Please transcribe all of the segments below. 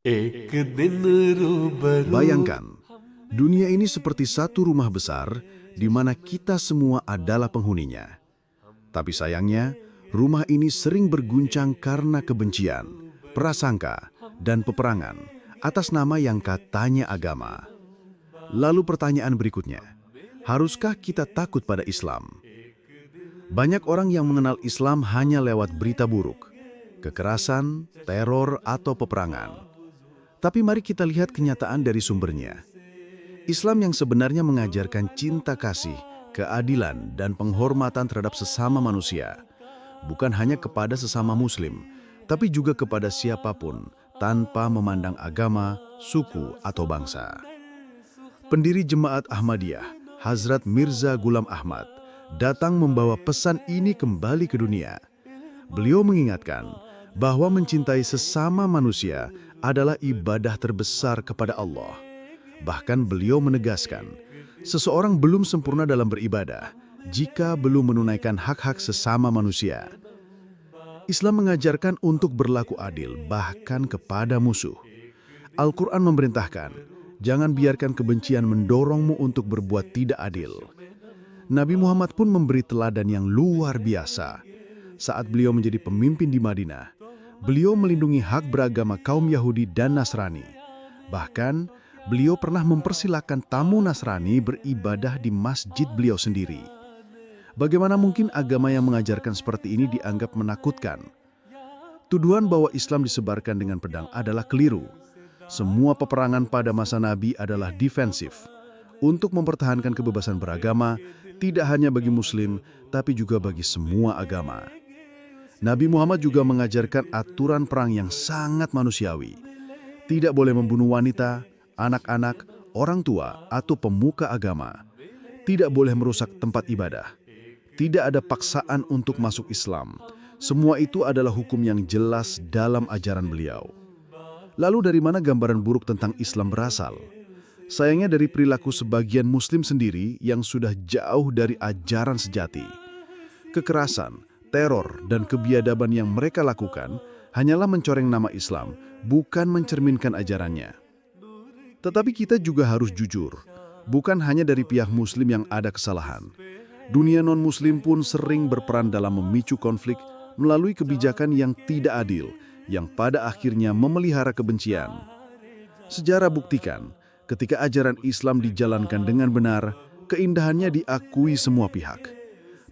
एक दिन रूबरू. Bayangkan, dunia ini seperti satu rumah besar di mana kita semua adalah penghuninya. Tapi sayangnya, rumah ini sering berguncang karena kebencian, prasangka, dan peperangan atas nama yang katanya agama. Lalu pertanyaan berikutnya, haruskah kita takut pada Islam? Banyak orang yang mengenal Islam hanya lewat berita buruk, kekerasan, teror, atau peperangan. Tapi mari kita lihat kenyataan dari sumbernya. Islam yang sebenarnya mengajarkan cinta kasih, keadilan, dan penghormatan terhadap sesama manusia. Bukan hanya kepada sesama muslim, tapi juga kepada siapapun, tanpa memandang agama, suku, atau bangsa. Pendiri Jemaat Ahmadiyah, Hazrat Mirza Ghulam Ahmad, datang membawa pesan ini kembali ke dunia. Beliau mengingatkan bahwa mencintai sesama manusia adalah ibadah terbesar kepada Allah. Bahkan beliau menegaskan, seseorang belum sempurna dalam beribadah jika belum menunaikan hak-hak sesama manusia. Islam mengajarkan untuk berlaku adil bahkan kepada musuh. Al-Quran memerintahkan, jangan biarkan kebencian mendorongmu untuk berbuat tidak adil. Nabi Muhammad pun memberi teladan yang luar biasa. Saat beliau menjadi pemimpin di Madinah, beliau melindungi hak beragama kaum Yahudi dan Nasrani. Bahkan, beliau pernah mempersilahkan tamu Nasrani beribadah di masjid beliau sendiri. Bagaimana mungkin agama yang mengajarkan seperti ini dianggap menakutkan? Tuduhan bahwa Islam disebarkan dengan pedang adalah keliru. Semua peperangan pada masa Nabi adalah defensif, untuk mempertahankan kebebasan beragama, tidak hanya bagi Muslim, tapi juga bagi semua agama. Nabi Muhammad juga mengajarkan aturan perang yang sangat manusiawi. Tidak boleh membunuh wanita, anak-anak, orang tua, atau pemuka agama. Tidak boleh merusak tempat ibadah. Tidak ada paksaan untuk masuk Islam. Semua itu adalah hukum yang jelas dalam ajaran beliau. Lalu dari mana gambaran buruk tentang Islam berasal? Sayangnya dari perilaku sebagian Muslim sendiri yang sudah jauh dari ajaran sejati. Kekerasan, teror, dan kebiadaban yang mereka lakukan hanyalah mencoreng nama Islam, bukan mencerminkan ajarannya. Tetapi kita juga harus jujur, bukan hanya dari pihak Muslim yang ada kesalahan. Dunia non-Muslim pun sering berperan dalam memicu konflik melalui kebijakan yang tidak adil, yang pada akhirnya memelihara kebencian. Sejarah buktikan, ketika ajaran Islam dijalankan dengan benar, keindahannya diakui semua pihak.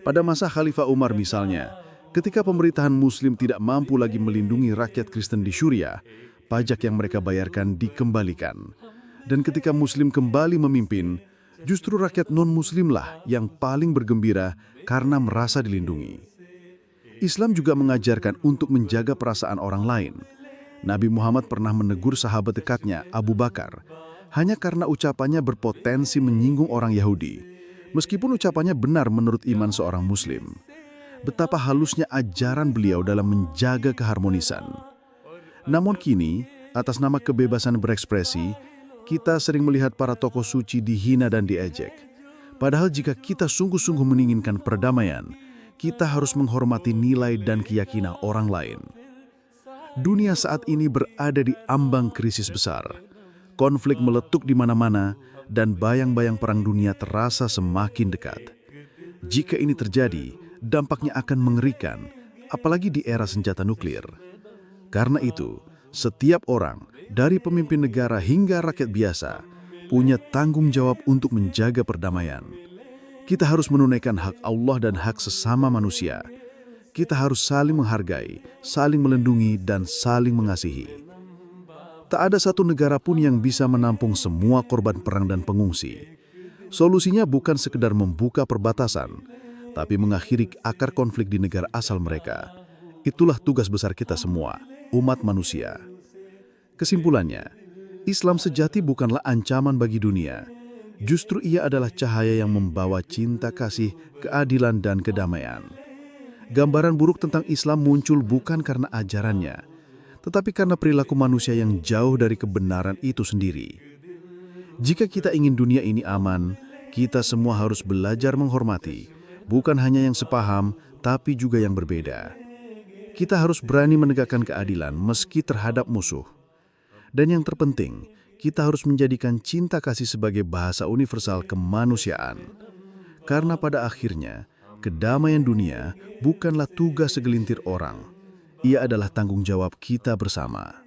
Pada masa Khalifah Umar misalnya, ketika pemerintahan Muslim tidak mampu lagi melindungi rakyat Kristen di Syria, pajak yang mereka bayarkan dikembalikan. Dan ketika Muslim kembali memimpin, justru rakyat non-Muslimlah yang paling bergembira karena merasa dilindungi. Islam juga mengajarkan untuk menjaga perasaan orang lain. Nabi Muhammad pernah menegur sahabat dekatnya, Abu Bakar, hanya karena ucapannya berpotensi menyinggung orang Yahudi. Meskipun ucapannya benar menurut iman seorang Muslim. Betapa halusnya ajaran beliau dalam menjaga keharmonisan. Namun kini, atas nama kebebasan berekspresi, kita sering melihat para tokoh suci dihina dan diejek. Padahal jika kita sungguh-sungguh menginginkan perdamaian, kita harus menghormati nilai dan keyakinan orang lain. Dunia saat ini berada di ambang krisis besar. Konflik meletup di mana-mana, dan bayang-bayang perang dunia terasa semakin dekat. Jika ini terjadi, dampaknya akan mengerikan, apalagi di era senjata nuklir. Karena itu, setiap orang, dari pemimpin negara hingga rakyat biasa, punya tanggung jawab untuk menjaga perdamaian. Kita harus menunaikan hak Allah dan hak sesama manusia. Kita harus saling menghargai, saling melindungi, dan saling mengasihi. Tak ada satu negara pun yang bisa menampung semua korban perang dan pengungsi. Solusinya bukan sekedar membuka perbatasan, tapi mengakhiri akar konflik di negara asal mereka. Itulah tugas besar kita semua, umat manusia. Kesimpulannya, Islam sejati bukanlah ancaman bagi dunia. Justru ia adalah cahaya yang membawa cinta kasih, keadilan, dan kedamaian. Gambaran buruk tentang Islam muncul bukan karena ajarannya, tetapi karena perilaku manusia yang jauh dari kebenaran itu sendiri. Jika kita ingin dunia ini aman, kita semua harus belajar menghormati, bukan hanya yang sepaham, tapi juga yang berbeda. Kita harus berani menegakkan keadilan meski terhadap musuh. Dan yang terpenting, kita harus menjadikan cinta kasih sebagai bahasa universal kemanusiaan. Karena pada akhirnya, kedamaian dunia bukanlah tugas segelintir orang. Ia adalah tanggung jawab kita bersama.